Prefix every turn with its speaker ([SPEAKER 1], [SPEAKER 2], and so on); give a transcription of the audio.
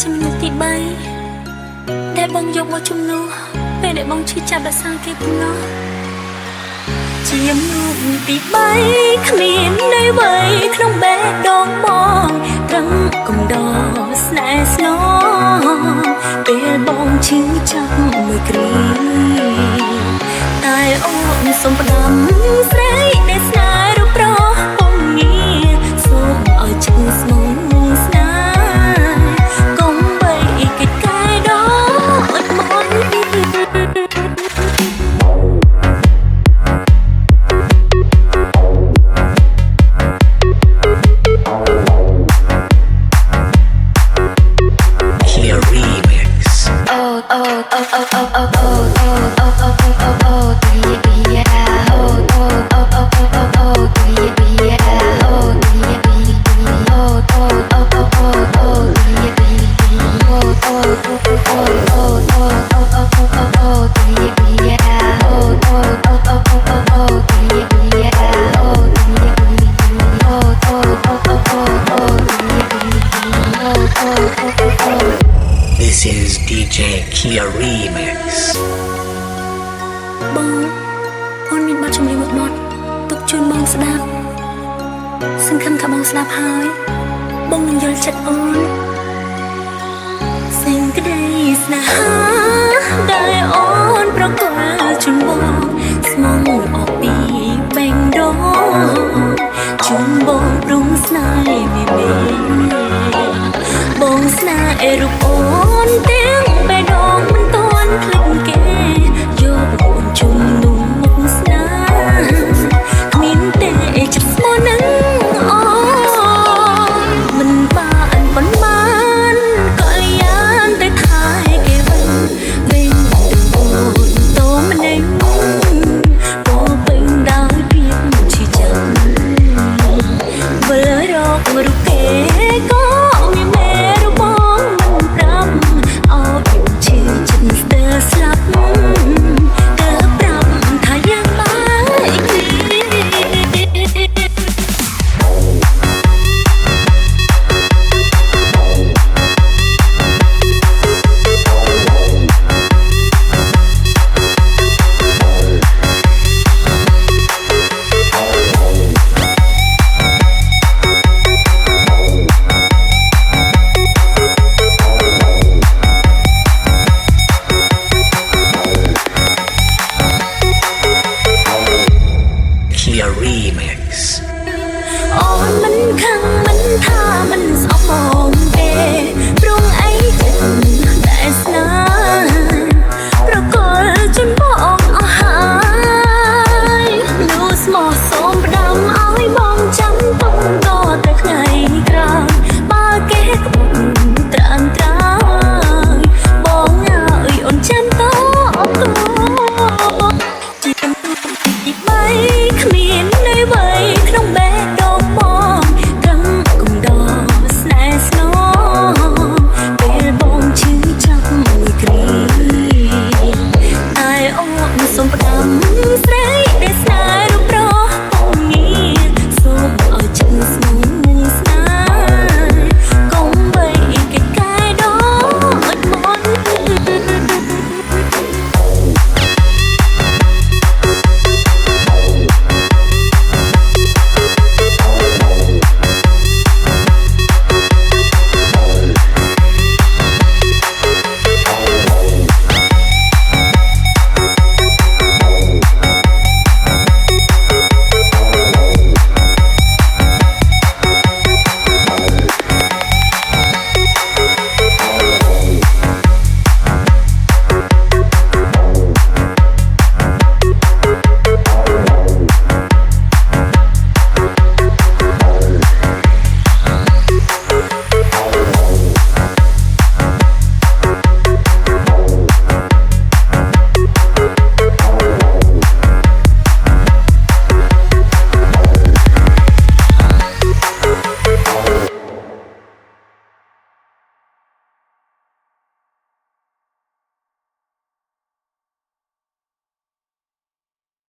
[SPEAKER 1] ជាមនុស្សទី3ដែលបងយកមកជំនួសពេលដែលបងឈឺចាប់ដោយសារគេប៉ុណ្ណោះជាមនុស្សទី3គ្មានន័យអ្វីក្នុងបេះដូងបងត្រឹមកំដរស្នេហ៍ស្នងពេលបងឈឺចាប់មួយគ្រាតែអូនសូមផ្ដាំស្រីដែលស្នេហ៍រូបរស់ពុំងារសូមឲ្យឈឺស្មងស្នេហ៍កុំបីកិច្ចកាយដល់អត់មក
[SPEAKER 2] This is DJ Kia Remix
[SPEAKER 1] បងអូនមានបទចម្រៀងមួយបទទុកជូនបងស្ដាប់សង្ឃឹមថាបងស្ដាប់ហើយបងនឹងយល់ចិត្តអូនសេចក្តីស្នេហាដែលអូនប្រកល់ជូនបងស្មងអស់ពីបេងដូងជូនបងព្រមស្នេហ៍មេបងស្នេហ៍រូបអូនទាំងបេះដូងមិនទាន់ភ្លេចគេយកអូនជុំនោះមកស្នេហ៍គ្មានទេចិត្តស្មោះនឹងអូនមិនបានប៉ុន្មានក៏យ៉ាងតែថែគេវិញវិញអូនតោម្នាក់ពោពេញដោយភាពឈឺចាំវិលរករូបគេក៏មានមេរបស់មិនប្រាប់អោបឈឺចិត្តស្ទើរស្លាប់ក៏ប្រាប់ថាយ៉ាងបាយគ្នា
[SPEAKER 2] Kia Remix
[SPEAKER 1] អូនមិនខឹងមិនថាមិនស្អប់មកទេ